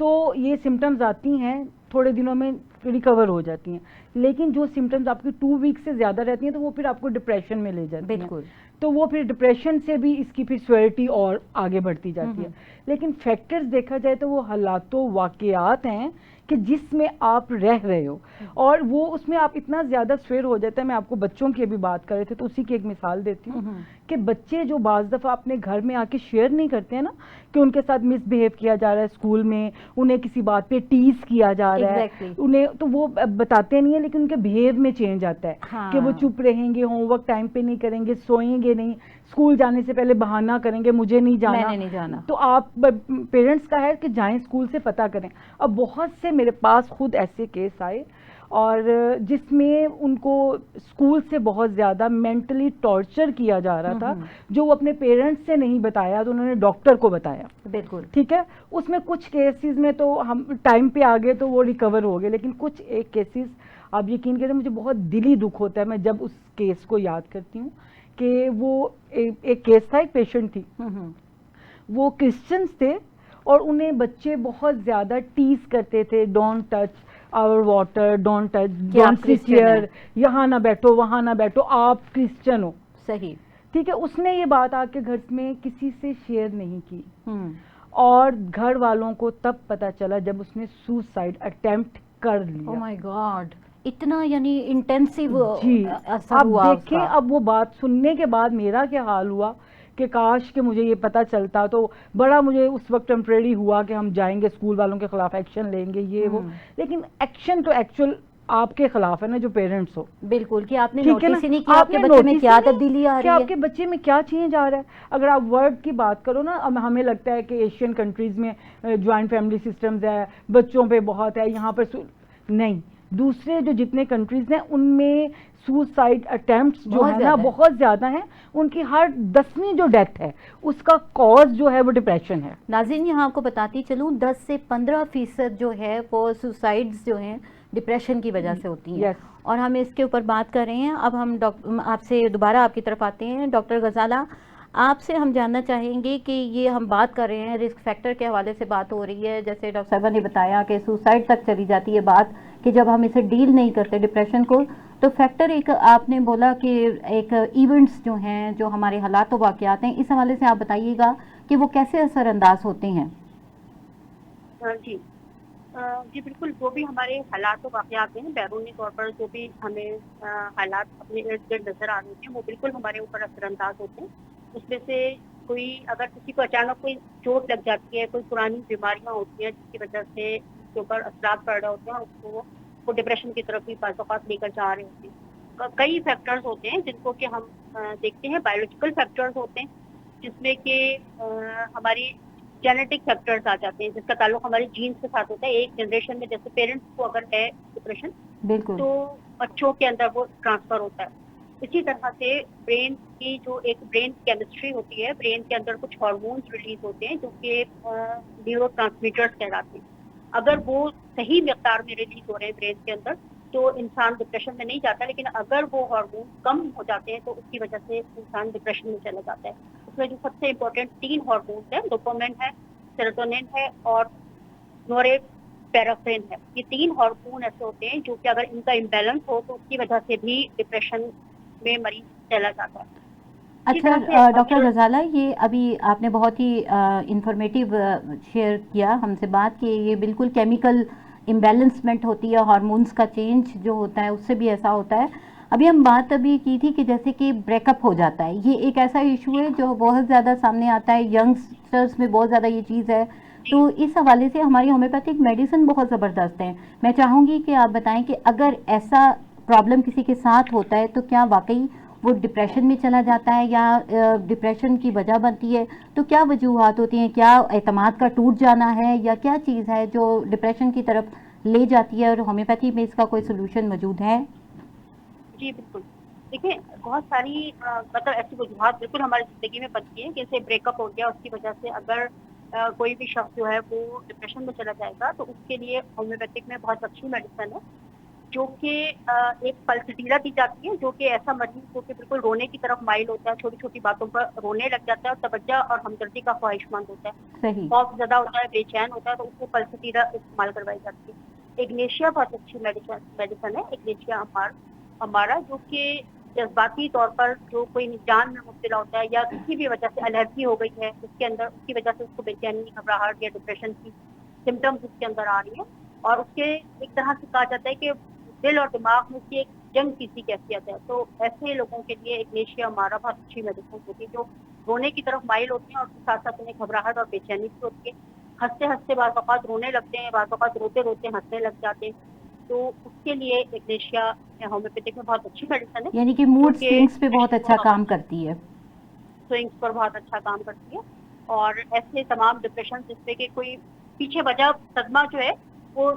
तो ये सिम्टम्स आती हैं, थोड़े दिनों में रिकवर हो जाती हैं। लेकिन जो सिम्टम्स आपकी 2 वीक से ज़्यादा रहती हैं तो वो फिर आपको डिप्रेशन में ले जाती हैं। तो वो फिर डिप्रेशन से भी इसकी फिर सिवियरिटी और आगे बढ़ती जाती है। लेकिन फैक्टर्स देखा जाए तो वो हालातों वाक़यात हैं कि जिसमें आप रह रहे हो, और वो उसमें आप इतना ज़्यादा स्वेर हो जाता है। मैं आपको बच्चों की अभी बात कर रहे थे तो उसी की एक मिसाल देती हूँ कि बच्चे जो बाज़ दफ़ा अपने घर में आके शेयर नहीं करते हैं ना, कि उनके साथ मिसबिहेव किया जा रहा है स्कूल में, उन्हें किसी बात पे टीज किया जा रहा है, उन्हें तो वो बताते नहीं है, लेकिन उनके बिहेव में चेंज आता है कि वो चुप रहेंगे, होमवर्क टाइम पे नहीं करेंगे, सोएंगे नहीं, स्कूल जाने से पहले बहाना करेंगे मुझे नहीं जाना, मैंने नहीं जाना। तो आप पेरेंट्स का है कि जाएं स्कूल से पता करें। अब बहुत से मेरे पास खुद ऐसे केस आए और जिसमें उनको स्कूल से बहुत ज़्यादा मेंटली टॉर्चर किया जा रहा था, जो वो अपने पेरेंट्स से नहीं बताया तो उन्होंने डॉक्टर को बताया। बिल्कुल ठीक है, उसमें कुछ केसेस में तो हम टाइम पे आ गए तो वो रिकवर हो गए, लेकिन कुछ एक केसेस आप यकीन करें मुझे बहुत दिली दुख होता है मैं जब उस केस को याद करती हूँ कि वो एक केस था, एक पेशेंट थी, वो क्रिश्चियंस थे और उन्हें बच्चे बहुत ज़्यादा टीज करते थे, don't touch our water, don't touch, don't sit here, यहाँ ना बैठो वहाँ ना बैठो, आप क्रिश्चियन हो। सही, ठीक है, उसने ये बात आके घर में किसी से शेयर नहीं की और घर वालों को तब पता चला जब उसने सुसाइड अटेम्प्ट कर लिया। ओह माय गॉड, इतना यानी इंटेंसिव असर अब हुआ। देखें अब वो बात सुनने के बाद मेरा क्या हाल हुआ कि काश कि मुझे ये पता चलता, तो बड़ा मुझे उस वक्त टेम्परेरी हुआ कि हम जाएंगे स्कूल वालों के खिलाफ एक्शन लेंगे ये वो, लेकिन एक्शन तो एक्चुअल आपके खिलाफ है ना जो पेरेंट्स हो। बिल्कुल, कि आपने नोटिस ही नहीं किया आपके बच्चे में क्या तब्दीली आ रही है, आपके बच्चे में क्या चेंज आ रहा है। अगर आप वर्ड की बात करो ना, अब हमें लगता है कि एशियन कंट्रीज में ज्वाइंट फैमिली सिस्टम्स है, बच्चों पे बहुत है, यहाँ पर नहीं, दूसरे जो जितने कंट्रीज हैं उनमें सुसाइड अटेम्प्ट्स जो है ना बहुत ज़्यादा हैं। उनकी हर 10वीं जो डेथ है उसका कॉज जो है वो डिप्रेशन है। नाज़रीन, यहाँ आपको बताती चलूँ 10 से 15% जो है वो सुसाइड्स जो हैं डिप्रेशन की वजह से होती हैं। और हम इसके ऊपर बात कर रहे हैं। अब हम आपसे दोबारा आपकी तरफ आते हैं। डॉक्टर गजाला, आपसे हम जानना चाहेंगे कि ये हम बात कर रहे हैं रिस्क फैक्टर के हवाले से बात हो रही है, जैसे डॉक्टर साहबा ने बताया कि सुसाइड तक चली जाती है बात, कि जब हम इसे डील नहीं करते डिप्रेशन को, तो फैक्टर एक आपने बोला कि एक इवेंट्स जो हैं, जो हमारे हालात व वाक़यात हैं, इस हवाले से आप बताइएगा कि वो कैसे असरअंदाज होते हैं। हाँ जी, जी बिल्कुल, जो भी हमारे हालात और वाक़यात हैं, बैरूनी तौर पर जो भी हमें हालात अपने इर्द-गिर्द नज़र आ रहे हैं, वो बिल्कुल हमारे ऊपर असरअंदाज़ होते हैं। उसमें से कोई अगर किसी को अचानक कोई चोट लग जाती है, कोई पुरानी बीमारियाँ होती हैं जिसकी वजह से उसके ऊपर असरात पड़ रहे होते हैं और उसको वो डिप्रेशन की तरफ भी बाज़ औक़ात लेकर जा रहे होते हैं। कई फैक्टर्स होते हैं जिनको कि हम देखते हैं, बायोलॉजिकल फैक्टर्स होते हैं, जिसमें कि हमारी जेनेटिक फैक्टर्स आ जाते हैं, जिसका ताल्लुक हमारे जीन्स के साथ होता है। एक जनरेशन में जैसे पेरेंट्स को अगर है डिप्रेशन, बिल्कुल। तो बच्चों के अंदर वो ट्रांसफर होता है। इसी तरह से ब्रेन की जो एक ब्रेन केमिस्ट्री होती है, ब्रेन के अंदर कुछ हार्मोन्स रिलीज होते हैं जो कि न्यूरोट्रांसमीटर्स कहलाते हैं। अगर वो सही मिक़दार में रिलीज हो रहे हैं ब्रेन के अंदर, तो इंसान डिप्रेशन में नहीं जाता, लेकिन अगर वो हार्मोन कम हो जाते हैं तो उसकी वजह से इंसान डिप्रेशन में चला जाता है। उसमें जो सबसे इम्पोर्टेंट 3 हार्मोन्स हैं, डोपामाइन है, सेरोटोनिन है और नोरेपेराफ्रिन है। ये 3 हार्मोन ऐसे होते हैं जो कि अगर इनका इम्बैलेंस हो तो उसकी वजह से भी डिप्रेशन में मरीज चला जाता है। इसी अच्छा, तरह से डॉक्टर अगर गज़ाला, ये अभी आपने बहुत ही इंफॉर्मेटिव शेयर किया हमसे बात कि ये बिल्कुल केमिकल इम्बैलेंसमेंट होती है, हार्मोन्स का चेंज जो होता है उससे भी ऐसा होता है। अभी हम बात अभी की थी कि जैसे कि ब्रेकअप हो जाता है, ये एक ऐसा इशू है जो बहुत ज़्यादा सामने आता है, यंगस्टर्स में बहुत ज़्यादा ये चीज़ है। तो इस हवाले से हमारी होम्योपैथिक मेडिसिन बहुत ज़बरदस्त है। मैं चाहूँगी कि आप बताएं कि अगर ऐसा प्रॉब्लम किसी के साथ होता है तो क्या वाकई वो डिप्रेशन में चला जाता है या डिप्रेशन की वजह बनती है, तो क्या वजूहात होती हैं? क्या एतमाद का टूट जाना है या क्या चीज़ है जो डिप्रेशन की तरफ ले जाती है, और होम्योपैथी में इसका कोई सोल्यूशन मौजूद है? जी बिल्कुल। देखिए, बहुत सारी मतलब ऐसी वजूहात बिल्कुल हमारी ज़िंदगी में बनती हैं, जैसे ब्रेकअप हो गया, उसकी वजह से अगर कोई भी शख्स जो है वो डिप्रेशन में चला जाएगा, तो उसके लिए होम्योपैथिक में बहुत अच्छी मेडिसिन है, जो कि एक पल्सटीला दी जाती है, जो कि ऐसा मरीज़ जो कि बिल्कुल रोने की तरफ माइल होता है, छोटी-छोटी बातों पर रोने लग जाता है और तवज्जो और हमदर्दी का ख्वाहिशमंद होता है, सही। खौफ ज़्यादा होता है, बेचैन होता है, तो उसको पल्सटीला इस्तेमाल करवाई जाती है। इग्नेशिया बहुत अच्छी मेडिसिन है, इग्नेशिया अमारा, जो कि जज़्बाती तौर पर जो कोई जान में मुब्तला होता है या किसी भी वजह से एलर्जी हो गई है उसके अंदर, उसकी वजह से उसको बेचैनी, घबराहट या डिप्रेशन की सिम्पटम्स उसके अंदर आ रही है, और उसके एक तरह से कहा जाता है कि दिल और दिमाग में उसकी एक जंग सी कैफियत है। तो ऐसे लोगों के लिए इग्नेशिया अमारा बहुत अच्छी मेडिसिन होती है, जो रोने की तरफ माइल होती हैं और उसके साथ-साथ उन्हें घबराहट और बेचैनी भी होती है। हँसते-हँसते बाज़ औक़ात रोने लगते हैं, बाज़ औक़ात रोते-रोते हँसने लग जाते हैं। तो उसके लिए इग्नेशिया होम्योपैथिक में बहुत अच्छी मेडिसिन है, यानी कि जो मूड कि स्विंग्स पे बहुत डिप्रेशन अच्छा को काम करती है। स्विंग्स पर बहुत अच्छा काम करती है, और ऐसे तमाम डिप्रेशन जिसमें कि कोई पीछे वजह सदमा जो है, वो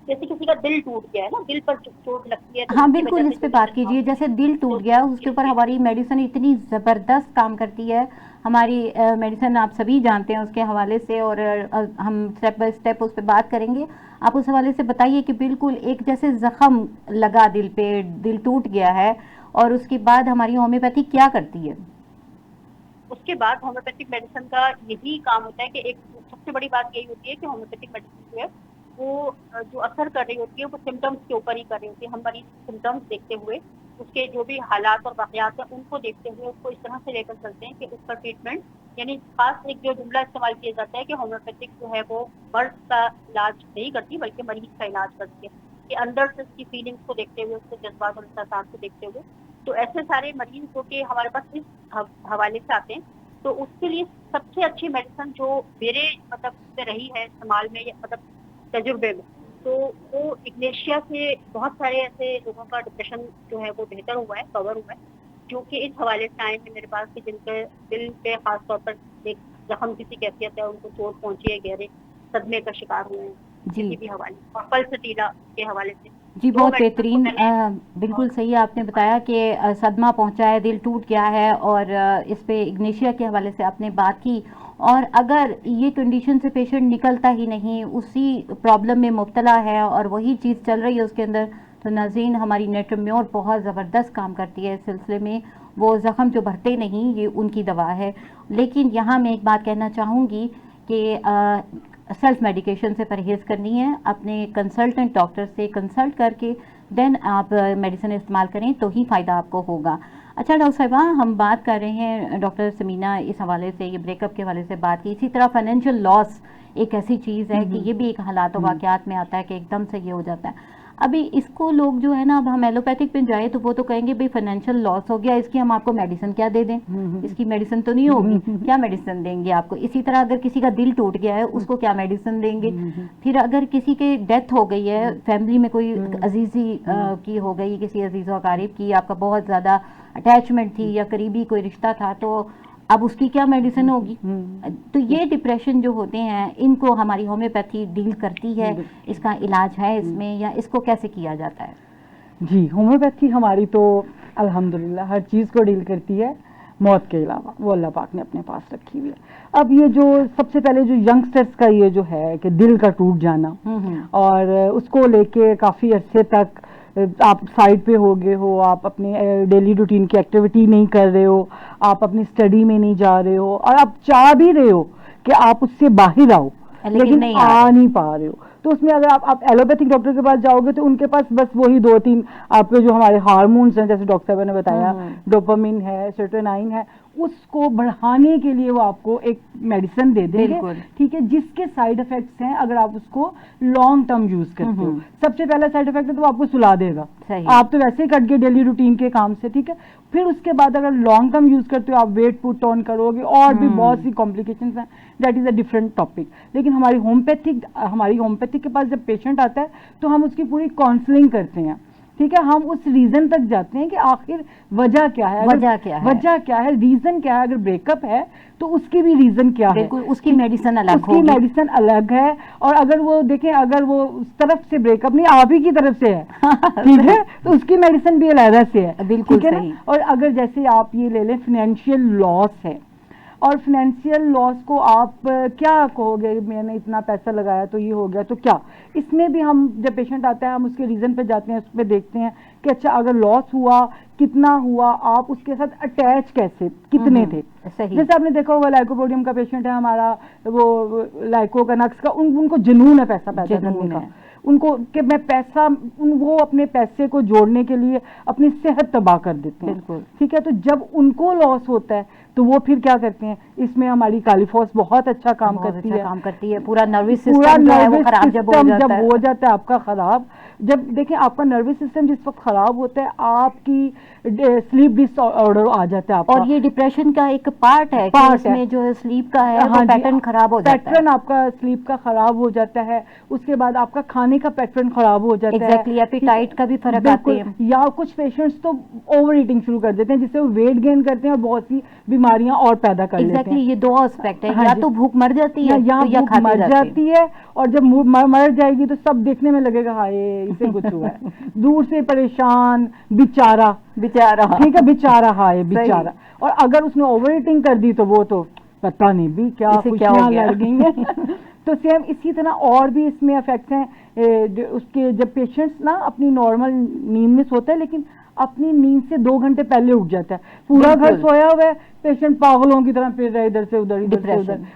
जैसे किसी का दिल टूट गया है ना, दिल पर चोट लगती है तो हाँ उसकी वजह बिल्कुल, से इस पे जो भी बात जज़्बात कीजिए। जैसे दिल टूट गया, उसके ऊपर हमारी मेडिसिन इतनी ज़बरदस्त काम करती है। हमारी मेडिसिन आप सभी जानते हैं उसके हवाले से, और हम स्टेप बाय स्टेप उस पर बात करेंगे। आप उस हवाले से बताइए कि बिल्कुल एक जैसे ज़ख्म लगा दिल पे, दिल टूट गया है, और उसके बाद हमारी होम्योपैथी क्या करती है? उसके बाद होम्योपैथिक मेडिसिन का यही काम होता है कि एक सबसे बड़ी बात यही होती है कि होम्योपैथिक मेडिसिन जो है वो जो असर कर रही होती है वो सिम्टम्स के ऊपर ही कर रही होती है। हम मरीज सिम्टम्स देखते हुए, उसके जो भी हालात और वाक़यात हैं उनको देखते हुए उसको इस तरह से लेकर चलते हैं कि उसका ट्रीटमेंट, यानी खास एक जो जुमला इस्तेमाल किया जाता है कि होम्योपैथिक जो है वो मर्ज़ का इलाज नहीं करती बल्कि मरीज़ का इलाज करती है, कि अंदर से उसकी फीलिंग्स को देखते हुए, उसके जज़्बात और एहसासात को देखते हुए। तो ऐसे सारे मरीज़ जो कि हमारे पास इस हवाले से आते हैं, तो उसके लिए सबसे अच्छी मेडिसिन जो मेरे मतलब से रही है इस्तेमाल में, या मतलब तजुर्बे में, तो वो इग्नेशिया से बहुत सारे ऐसे लोगों का डिप्रेशन जो है वो बेहतर हुआ है, कवर हुआ है, जो कि इस हवाले से आए हैं मेरे पास कि जिनके दिल पे ख़ास तौर पर एक ज़ख्म किसी कैफियत है, उनको चोट पहुँची है, गहरे सदमे का शिकार हुए हैं, जी। किसी भी हवाले से, और पल्सटीला के हवाले से। जी, 2 बहुत मेडिसिन तो बेहतरीन। मैंने बिल्कुल सही आपने बताया कि सदमा पहुंचा है, दिल टूट गया है, और इस पे इग्नेशिया के हवाले से आपने बात की। और अगर ये कंडीशन से पेशेंट निकलता ही नहीं, उसी प्रॉब्लम में मुब्तला है और वही चीज़ चल रही है उसके अंदर, तो नाज़रीन, हमारी नेट्रोम्योर बहुत ज़बरदस्त काम करती है इस सिलसिले में। वो ज़ख्म जो भरते नहीं, ये उनकी दवा है। लेकिन यहाँ मैं एक बात कहना चाहूँगी कि सेल्फ मेडिकेशन से परहेज़ करनी है, अपने कंसल्टेंट डॉक्टर से कंसल्ट करके देन आप मेडिसिन इस्तेमाल करें तो ही फ़ायदा आपको होगा। अच्छा डॉक्टर साहिबा, हम बात कर रहे हैं, डॉक्टर समीना इस हवाले से, ये ब्रेकअप के हवाले से बात की, इसी तरह फाइनेंशियल लॉस एक ऐसी चीज़ है कि ये भी एक हालात वाक़यात में आता है कि एकदम से ये हो जाता है। अभी इसको लोग जो है ना, अब हम एलोपैथिक पे जाए तो वो तो कहेंगे भाई फाइनेंशियल लॉस हो गया, इसकी हम आपको मेडिसिन क्या दे दें, इसकी मेडिसिन तो नहीं होगी, क्या मेडिसिन देंगे आपको। इसी तरह अगर किसी का दिल टूट गया है उसको क्या मेडिसिन देंगे। फिर अगर किसी के डेथ हो गई है, फैमिली में कोई अजीजी की हो गई, किसी अजीज़ व अकारिब की, आपका बहुत ज़्यादा अटैचमेंट थी या करीबी कोई रिश्ता था, तो अब उसकी क्या मेडिसिन होगी। तो ये डिप्रेशन जो होते हैं इनको हमारी होम्योपैथी डील करती है, इसका इलाज है इसमें, या इसको कैसे किया जाता है? जी, होम्योपैथी हमारी तो अल्हम्दुलिल्लाह हर चीज़ को डील करती है, मौत के अलावा वो अल्लाह पाक ने अपने पास रखी हुई है। अब ये जो सबसे पहले जो यंगस्टर्स का ये जो है कि दिल का टूट जाना और उसको लेके काफ़ी अरसे तक आप साइड पे हो गए हो, आप अपने डेली रूटीन की एक्टिविटी नहीं कर रहे हो, आप अपनी स्टडी में नहीं जा रहे हो और आप चाह भी रहे हो कि आप उससे बाहर आओ, लेकिन नहीं आ नहीं पा रहे हो। तो उसमें अगर आप एलोपैथिक डॉक्टर के पास जाओगे तो उनके पास बस वही 2-3 आपके जो हमारे हार्मोन्स हैं, जैसे डॉक्टर साहब ने बताया, डोपामिन है, सेरोटोनिन है, उसको बढ़ाने के लिए वो आपको एक मेडिसिन दे देंगे, ठीक है, जिसके साइड इफेक्ट्स हैं अगर आप उसको लॉन्ग टर्म यूज करते हो। सबसे पहला साइड इफेक्ट है तो वो आपको सुला देगा, आप तो वैसे ही कट गए डेली रूटीन के काम से, ठीक है। फिर उसके बाद अगर लॉन्ग टर्म यूज करते हो, आप वेट पुट ऑन करोगे और भी बहुत सी कॉम्प्लिकेशंस हैं, that is a different topic. लेकिन हमारी होम्योपैथिक के पास जब पेशेंट आता है तो हम उसकी पूरी काउंसलिंग करते हैं, ठीक है। हम उस रीजन तक जाते हैं कि आखिर वजह क्या है, वजह क्या है, रीजन क्या है। अगर ब्रेकअप है तो उसकी भी रीजन क्या है, उसकी मेडिसिन अलग उसकी मेडिसिन अलग है। और अगर वो देखें, अगर वो उस तरफ से ब्रेकअप नहीं, आप ही की तरफ से है, ठीक है, तो उसकी मेडिसिन भी अलग से है, बिल्कुल ठीक है ना। और अगर जैसे आप ये ले लें फाइनेंशियल लॉस है, और फाइनेंशियल लॉस को आप क्या कहोगे, मैंने इतना पैसा लगाया तो ये हो गया, तो क्या इसमें भी हम जब पेशेंट आता है हम उसके रीज़न पे जाते हैं, उस पर देखते हैं कि अच्छा अगर लॉस हुआ कितना हुआ, आप उसके साथ अटैच कैसे कितने थे। सही। जैसे आपने देखा होगा लाइकोपोडियम का पेशेंट है हमारा, वो लाइकोकनक्स का, उनको जुनून है पैसा पैदा करने का, उनको कि मैं पैसा, वो अपने पैसे को जोड़ने के लिए अपनी सेहत तबाह कर देते हैं, ठीक है। तो जब उनको लॉस होता है तो वो फिर क्या करते हैं, इसमें हमारी कालीफॉस बहुत अच्छा काम करती है। पूरा नर्वस सिस्टम जब हो जाता है आपका खराब, जब देखिए आपका नर्वस सिस्टम जिस वक्त खराब होता है आपकी स्लीप डिसऑर्डर आ जाता है आपका। और ये डिप्रेशन का एक पार्ट है कि इसमें जो स्लीप का है वो पैटर्न खराब हो जाता है, पैटर्न आपका स्लीप का खराब हो जाता है। उसके बाद आपका खाने का पैटर्न खराब हो जाता है, एपेटाइट का भी फर्क आता है। या कुछ पेशेंट्स तो ओवर ईटिंग शुरू कर देते हैं जिससे वो वेट गेन करते हैं और बहुत सी बीमारियां और पैदा कर लेते हैं। ये दो एस्पेक्ट है, या तो भूख मर जाती है या भूख मर जाती है, और जब मर जाएगी तो सब देखने में लगेगा हाय इसे कुछ हुआ है, दूर से परेशान, बेचारा ठीक है, बेचारा हाय बेचारा। और अगर उसने ओवर ईटिंग कर दी तो वो तो पता नहीं भी क्या खुशियां लड़ गई हैं। तो सेम इसी तरह और भी इसमें इफेक्ट्स हैं उसके, जब पेशेंट्स ना अपनी नॉर्मल नींद में सोता है लेकिन अपनी नींद से 2 घंटे पहले उठ जाता है, पूरा घर सोया हुआ है, पेशेंट पागलों की तरह फिर रहा है इधर से उधर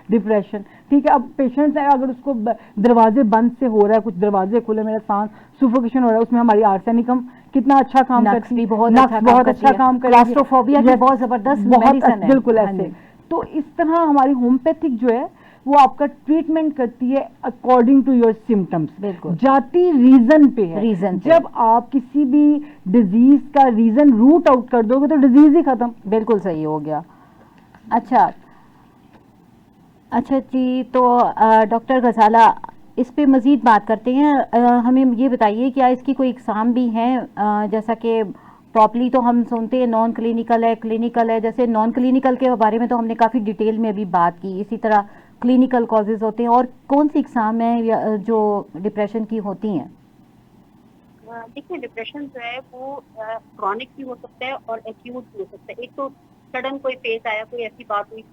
डिप्रेशन, ठीक है। अब पेशेंट है अगर उसको दरवाजे बंद से हो रहा है, कुछ दरवाजे खुले, मेरा सांस सुफोकेशन हो रहा है, उसमें हमारी आर्सेनिकम कितना अच्छा काम करती है, बहुत अच्छा काम करती है, क्लॉस्ट्रोफोबिया की बहुत जबरदस्त मेडिसिन है, बिल्कुल ऐसे। तो इस तरह हमारी होम्योपैथिक जो है वो आपका ट्रीटमेंट करती है अकॉर्डिंग टू योर सिम्टम्स, जाती रीजन पे है। जब आप किसी भी डिजीज का रीजन रूट आउट कर दोगे तो डिजीज ही खत्म। बिल्कुल सही हो गया। अच्छा जी, तो डॉक्टर गजाला इस पे मज़ीद बात करते हैं। हमें ये बताइए क्या इसकी कोई एग्ज़ाम भी हैं, जैसा कि प्रॉपरली तो हम सुनते हैं नॉन क्लिनिकल है, क्लिनिकल है, जैसे नॉन क्लिनिकल के बारे में तो हमने काफ़ी डिटेल में अभी बात की, इसी तरह क्लिनिकल कॉजेज़ होते हैं, और कौन सी एग्ज़ाम है जो डिप्रेशन की होती हैं? देखिए डिप्रेशन जो है वो क्रॉनिक भी हो सकता है और एक्यूट भी हो सकता है। एक तो सडन कोई फेस आया, कोई ऐसी बात हुई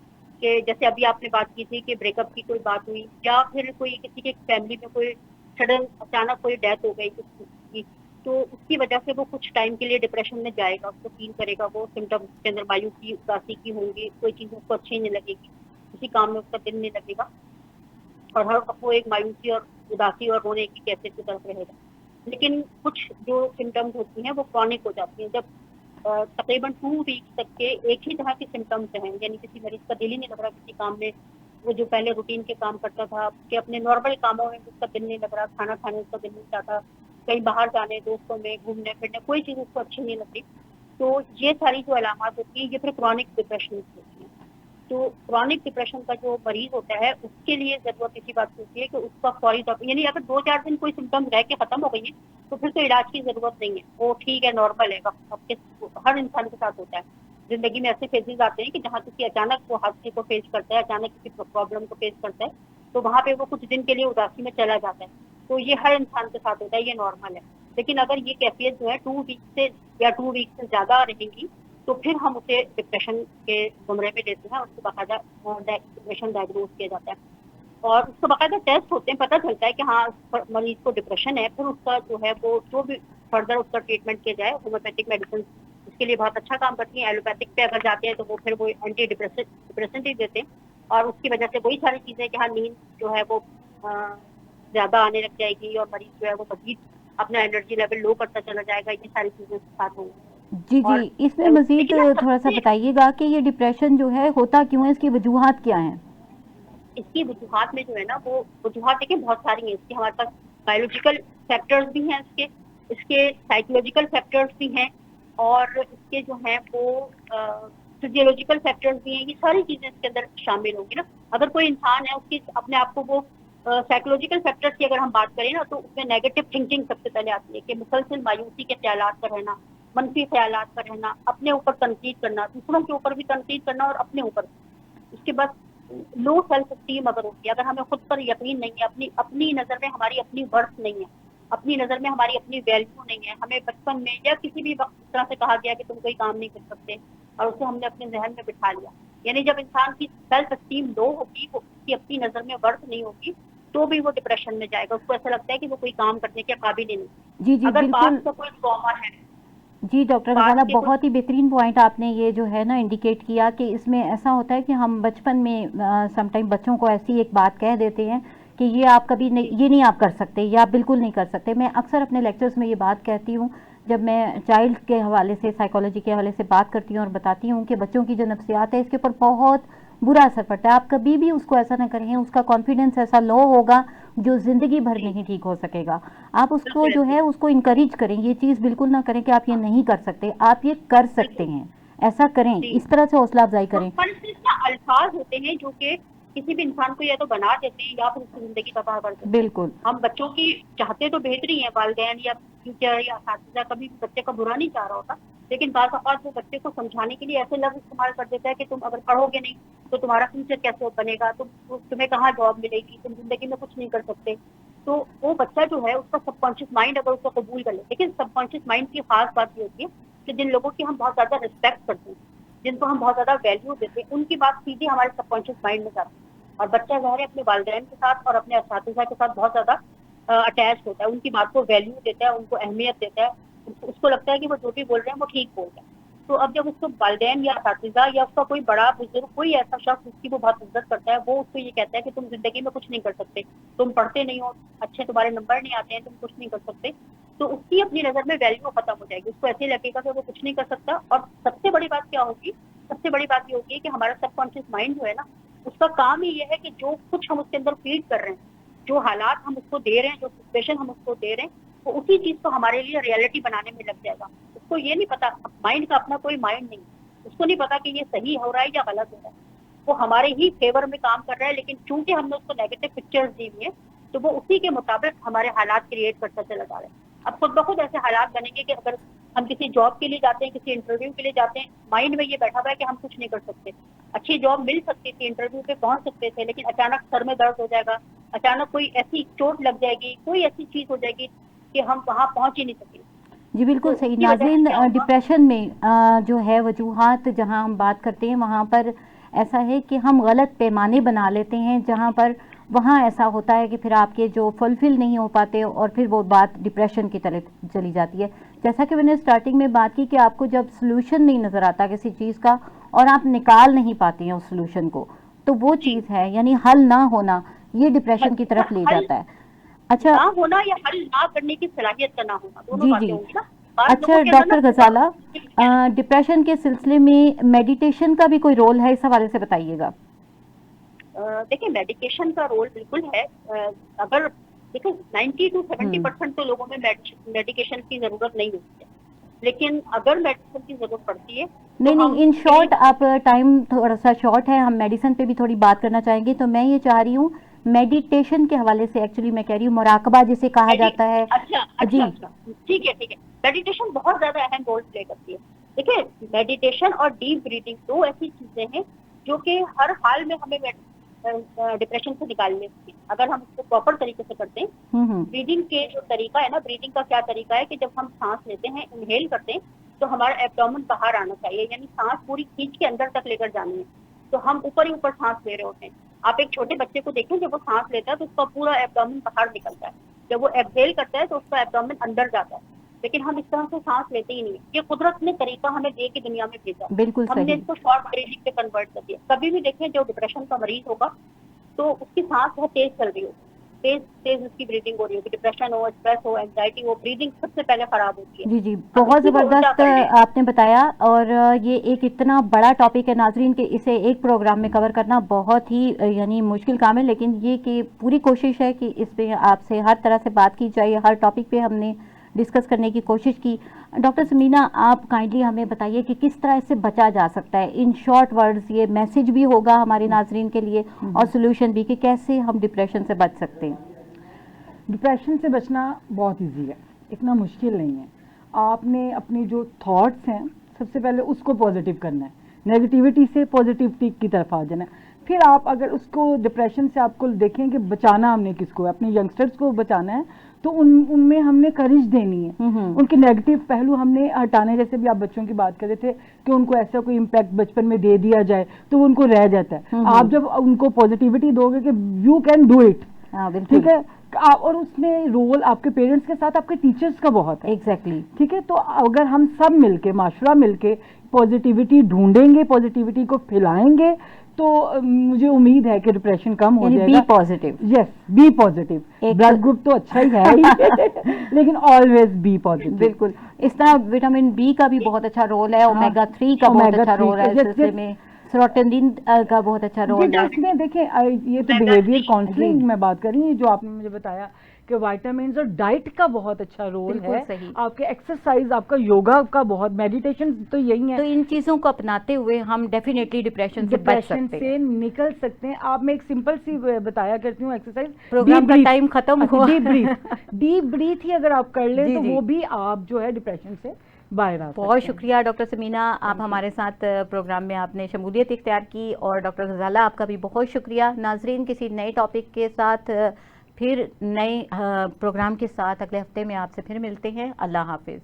कि जैसे अभी आपने बात की थी कि ब्रेकअप की कोई बात हुई, या फिर कोई किसी के फैमिली में कोई सडन अचानक कोई डेथ हो गई किसी की, तो उसकी वजह से वो कुछ टाइम के लिए डिप्रेशन में जाएगा, उसको फील करेगा, वो सिम्टम्स के अंदर मायूसी उदासी की होंगी, कोई चीज़ उसको अच्छी नहीं लगेगी, किसी काम में उसका दिल नहीं लगेगा, और हर वक्त वो एक मायूसी और उदासी और रोने की कैफियत की तरफ रहेगा। लेकिन कुछ जो सिम्टम्स होती हैं वो क्रॉनिक हो जाती हैं, जब तकरीबन 2 वीक्स तक के एक ही तरह के सिम्टम्स हैं, यानी किसी मरीज का दिल ही नहीं लग रहा किसी काम में, वो जो पहले रूटीन के काम करता था कि अपने नॉर्मल कामों में उसका दिल नहीं लग रहा, खाना खाने उसका दिल नहीं चाहता, कहीं बाहर जाने, दोस्तों में घूमने फिरने, कोई चीज़ उसको अच्छी नहीं लगती। तो ये सारी जो अलामत होती है ये फिर क्रॉनिक डिप्रेशन होती है। तो क्रॉनिक डिप्रेशन का जो मरीज होता है उसके लिए जरूरत इसी बात की होती है कि उसका फौरी तौर पर, यानी अगर 2-4 दिन कोई सिम्टम्स रह के खत्म हो गई है तो फिर तो इलाज की जरूरत नहीं है, वो ठीक है, नॉर्मल है, आपके हर इंसान के साथ होता है। जिंदगी में ऐसे फेजेस आते हैं कि जहाँ किसी अचानक वो हादसे को फेस करता है, अचानक किसी प्रॉब्लम को फेस करता है, तो वहाँ पे वो कुछ दिन के लिए उदासी में चला जाता है। तो ये हर इंसान के साथ होता है, ये नॉर्मल है। लेकिन अगर ये कैफियत जो है 2 वीक से या 2 वीक से ज्यादा रहेंगी तो फिर हम उसे डिप्रेशन के जुमरे में लेते हैं, उसको बाकायदा डिप्रेशन डायग्नोज किया जाता है और उसको बाकायदा टेस्ट होते हैं, पता चलता है कि हाँ मरीज को डिप्रेशन है। फिर उसका जो है वो जो भी फर्दर उसका ट्रीटमेंट किया जाए। होम्योपैथिक मेडिसिन उसके लिए बहुत अच्छा काम करती है। एलोपैथिक पे अगर जाते हैं तो वो फिर वो एंटी डिप्रेसेंट ही देते हैं और उसकी वजह से वही सारी चीजें कि हाँ नींद जो है वो ज्यादा आने लग जाएगी और मरीज जो है वो मजीद अपना एनर्जी लेवल लो करता चला जाएगा, ये सारी चीजें साथ होंगी। जी, इसमें मजीद थोड़ा सा बताइएगा कि ये डिप्रेशन जो है होता क्यों है, इसकी वजूहात क्या हैं? इसकी वजूहात में जो है ना, वो वजूहात देखिए बहुत सारी हैं। इसके हमारे पास बायोलॉजिकल फैक्टर्स भी हैं, इसके साइकोलॉजिकल फैक्टर्स भी हैं और इसके जो हैं वो फिजियोलॉजिकल फैक्टर्स भी हैं। ये सारी चीजें इसके अंदर शामिल होंगी ना। अगर कोई इंसान है उसकी अपने आप को वो साइकोलॉजिकल फैक्टर्स की अगर हम बात करें ना तो उसमें नेगेटिव थिंकिंग सबसे पहले आती है कि मुसलसल मायूसी के ख्यालात का रहना, मनफी ख्यालात का रहना, अपने ऊपर तनकीद करना, दूसरों के ऊपर भी तनकीद करना और अपने ऊपर। उसके बाद लो सेल्फ स्टीम अगर होती है, अगर हमें खुद पर यकीन नहीं है, अपनी नजर में हमारी अपनी वर्थ नहीं है, अपनी नजर में हमारी अपनी वैल्यू नहीं है, हमें बचपन में या किसी भी वक्त इस तरह से कहा गया कि तुम कोई काम नहीं कर सकते और उसे हमने अपने जहन में बिठा लिया। यानी जब इंसान की सेल्फ स्टीम लो होगी, वो उसकी अपनी नजर में वर्थ नहीं होगी, तो भी वो डिप्रेशन में जाएगा। उसको ऐसा लगता है कि वो कोई काम करने के काबिल ही नहीं। जी, अगर बिल्कुल। पास का कोई ट्रॉमा है, जी डॉक्टर गजाला, बहुत ही बेहतरीन पॉइंट आपने ये जो है ना इंडिकेट किया कि इसमें ऐसा होता है कि हम बचपन में समटाइम बच्चों को ऐसी एक बात कह देते हैं कि ये आप कभी नहीं, ये नहीं आप कर सकते, ये आप बिल्कुल नहीं कर सकते। मैं अक्सर अपने लेक्चर्स में ये बात कहती हूँ जब मैं चाइल्ड के हवाले से, साइकोलॉजी के हवाले से बात करती हूँ और बताती हूँ कि बच्चों की जो नफ्सियात है इसके ऊपर बहुत बुरा असर पड़ता है। आप कभी भी उसको ऐसा ना करें, उसका कॉन्फिडेंस ऐसा लो होगा जो ज़िंदगी भर नहीं ठीक हो सकेगा। आप उसको जो है उसको इनकरेज करें, ये चीज़ बिल्कुल ना करें कि आप ये नहीं कर सकते, आप ये कर सकते हैं, ऐसा करें, इस तरह से हौसला अफजाई करें। अल्फाज होते हैं जो कि किसी भी इंसान को या तो बना देते हैं या फिर उसकी जिंदगी तबाह कर देते हैं। बिल्कुल। हम बच्चों की चाहते तो बेहतरी है, वालिदैन या टीचर या असातिज़ा कभी भी बच्चे का बुरा नहीं चाह रहा होता, लेकिन बाज़ औक़ात वो बच्चे को समझाने के लिए ऐसे लफ्ज़ इस्तेमाल कर देता है कि तुम अगर पढ़ोगे नहीं तो तुम्हारा फ्यूचर कैसे बनेगा, तुम्हें कहाँ जॉब मिलेगी, तुम जिंदगी में कुछ नहीं कर सकते। तो वो बच्चा जो है उसका सबकॉन्शियस माइंड अगर उसको कबूल कर ले, लेकिन सबकॉन्शियस माइंड की खास बात ये होती है कि जिन लोगों की हम बहुत ज्यादा रिस्पेक्ट करते हैं, जिनको हम बहुत ज्यादा वैल्यू देते हैं, उनकी बात सीधी हमारे सबकॉन्शियस माइंड में जाती है और बच्चा ज़ाहिर है अपने वालिदैन के साथ और अपने असातिज़ा के साथ बहुत ज्यादा अटैच होता है, उनकी बात को वैल्यू देता है, उनको अहमियत देता है, उसको लगता है कि वो जो भी बोल रहे हैं वो ठीक बोल रहे हैं। तो अब जब उसको वालिदैन या असातिज़ा या उसका कोई बड़ा बुजुर्ग, कोई ऐसा शख्स उसकी वो बहुत इज्जत करता है, वो उसको ये कहता है कि तुम जिंदगी में कुछ नहीं कर सकते, तुम पढ़ते नहीं हो, अच्छे तुम्हारे नंबर नहीं आते हैं, तुम कुछ नहीं कर सकते, तो उसकी अपनी नजर में वैल्यू खत्म हो जाएगी। उसको ऐसे लगेगा कि वो कुछ नहीं कर सकता। और सबसे बड़ी बात क्या होगी, सबसे बड़ी बात ये होगी है कि हमारा सबकॉन्शियस माइंड जो है ना, उसका काम ही ये है कि जो कुछ हम उसके अंदर फीड कर रहे हैं, जो हालात हम उसको दे रहे हैं, जो सिचुएशन हम उसको दे रहे हैं, वो उसी चीज को हमारे लिए रियलिटी बनाने में लग जाएगा। उसको ये नहीं पता, माइंड का अपना कोई माइंड नहीं, उसको नहीं पता कि ये सही हो रहा है या गलत हो रहा है, वो हमारे ही फेवर में काम कर रहा है। लेकिन चूंकि हमने उसको नेगेटिव पिक्चर्स दी हुई है तो वो उसी के मुताबिक हमारे हालात क्रिएट करता चला जा रहा है। अब खुद ब खुद ऐसे हालात बनेंगे कि अगर हम किसी जॉब के लिए जाते हैं, किसी इंटरव्यू के लिए जाते हैं, माइंड में ये बैठा हुआ है कि हम कुछ नहीं कर सकते। अच्छी जॉब मिल सकती थी, इंटरव्यू पे पहुंच सकते थे, लेकिन अचानक सर में दर्द हो जाएगा, अचानक कोई ऐसी चोट लग जाएगी, कोई ऐसी चीज हो जाएगी कि हम वहां पहुंच ही नहीं सकेंगे। जी बिल्कुल तो सही नाज़रीन, डिप्रेशन में जो है वजूहात जहां हम बात करते हैं वहां पर ऐसा है कि हम गलत पैमाने बना लेते हैं, जहां पर वहाँ ऐसा होता है कि फिर आपके जो फुलफिल नहीं हो पाते और फिर वो बात डिप्रेशन की तरफ चली जाती है। जैसा कि मैंने स्टार्टिंग में बात की कि आपको जब सोल्यूशन नहीं नज़र आता किसी चीज़ का और आप निकाल नहीं पाती हैं उस सोल्यूशन को, तो वो चीज़ है, यानी हल ना होना, ये डिप्रेशन की तरफ ले जाता है। अच्छा, ना होना या हल ना करने की सलाहियत का ना होना, दोनों बातें होंगी ना। अच्छा डॉक्टर गजाला, डिप्रेशन के सिलसिले में मेडिटेशन का भी कोई रोल है, इस हवाले से बताइएगा। देखिए मेडिकेशन का रोल बिल्कुल है। अगर देखिए 90 to 70% तो लोगों में मेडिकेशन की जरूरत नहीं होती है, लेकिन अगर मेडिसिन की जरूरत पड़ती है तो नहीं, इन शॉर्ट, आप टाइम थोड़ा सा शॉर्ट है, हम मेडिसिन पे भी थोड़ी बात करना चाहेंगे। तो मैं ये चाह रही हूँ मेडिटेशन के हवाले से, एक्चुअली मैं कह रही हूँ मुराकबा जिसे कहा जाता है। जी, अच्छा, ठीक है। मेडिटेशन बहुत ज्यादा अहम रोल प्ले करती है। देखिए मेडिटेशन और डीप ब्रीथिंग दो ऐसी चीजें हैं जो कि हर हाल में हमें डिप्रेशन से निकालने की, अगर हम उसको प्रॉपर तरीके से करते हैं। ब्रीदिंग के जो तरीका है ना, ब्रीदिंग का क्या तरीका है कि जब हम सांस लेते हैं, इनहेल करते हैं, तो हमारा एब्डोमेन बाहर आना चाहिए, यानी सांस पूरी खींच के अंदर तक लेकर जानी है। तो हम ऊपर ही ऊपर सांस ले रहे होते हैं। आप एक छोटे बच्चे को देखें, जब वो सांस लेता है तो उसका पूरा एब्डोमेन बाहर निकलता है, जब वो एक्सहेल करता है तो उसका एब्डोमेन अंदर जाता है। लेकिन हम इस तरह से सांस लेते ही नहीं। ये कुदरत ने तरीका हमें दे के दुनिया में भेजा, बिल्कुल हमने सही। इसको शॉर्ट ब्रीदिंग पे कन्वर्ट कर दिया। कभी भी देखें जो डिप्रेशन का मरीज होगा तो उसकी सांस बहुत तेज चल रही होगी, तेज उसकी ब्रीदिंग हो रही होगी। डिप्रेशन हो, स्ट्रेस हो, एंजाइटी हो, ब्रीदिंग सबसे पहले खराब होती है। जी, बहुत ज़बरदस्त आपने बताया। और ये एक इतना बड़ा टॉपिक है नाजरीन कि इसे एक प्रोग्राम में कवर करना बहुत ही यानी मुश्किल काम है, लेकिन ये कि पूरी कोशिश है कि इस पे आपसे हर तरह से बात की जाए, हर टॉपिक पे हमने डिस्कस करने की कोशिश की। डॉक्टर समीना, आप काइंडली हमें बताइए कि किस तरह इससे बचा जा सकता है। इन शॉर्ट वर्ड्स ये मैसेज भी होगा हमारे नाजरीन के लिए और सोल्यूशन भी, कि कैसे हम डिप्रेशन से बच सकते हैं। डिप्रेशन से बचना बहुत इजी है, इतना मुश्किल नहीं है। आपने अपनी जो थॉट्स हैं सबसे पहले उसको पॉजिटिव करना है, नेगेटिविटी से पॉजिटिविटी की तरफ आ जाना है। फिर आप अगर उसको डिप्रेशन से आपको देखें कि बचाना हमने किसको है, अपने यंगस्टर्स को बचाना है, तो उनमें हमने करेज देनी है, उनके नेगेटिव पहलू हमने हटाने। जैसे भी आप बच्चों की बात कर रहे थे कि उनको ऐसा कोई इम्पैक्ट बचपन में दे दिया जाए तो उनको रह जाता है। आप जब उनको पॉजिटिविटी दोगे कि यू कैन डू इट, ठीक है, और उसमें रोल आपके पेरेंट्स के साथ आपके टीचर्स का बहुत है। एग्जैक्टली, ठीक है। तो अगर हम सब मिलके, माशरा मिलके पॉजिटिविटी ढूंढेंगे, पॉजिटिविटी को फैलाएंगे, तो मुझे उम्मीद है कि डिप्रेशन कम हो जाएगा। Be positive. Yes, be positive. Blood group तो अच्छा ही है लेकिन ऑलवेज बी पॉजिटिव। बिल्कुल, इस तरह विटामिन बी का भी बहुत अच्छा रोल है, ओमेगा 3 का बहुत अच्छा रोल है, इस सिलसिले में सेरोटोनिन का बहुत अच्छा रोल है। इसमें देखें, ये तो बिहेवियर काउंसलिंग में बात कर रही है, जो आपने मुझे बताया कि विटामिन्स और डाइट का बहुत अच्छा रोल है, आपके एक्सरसाइज, आपका योगा का बहुत, मेडिटेशन तो यही है। तो इन चीजों को अपनाते हुए हम डेफिनेटली डिप्रेशन से बच सकते हैं, निकल सकते हैं। आप, मैं एक सिंपल सी बताया करती हूँ एक्सरसाइज, प्रोग्राम का टाइम खत्म हुआ। डीप ब्रीथ ही अगर आप कर लें तो वो भी आप जो है डिप्रेशन से बाहर आ सकते हैं। बहुत शुक्रिया डॉक्टर समीना, आप हमारे साथ प्रोग्राम में आपने शमूलियत इख्तियार की। और डॉक्टर गजाला, आपका भी बहुत शुक्रिया। नाजरीन, किसी नए टॉपिक के साथ फिर नए प्रोग्राम के साथ अगले हफ्ते में आपसे फिर मिलते हैं। अल्लाह हाफिज़।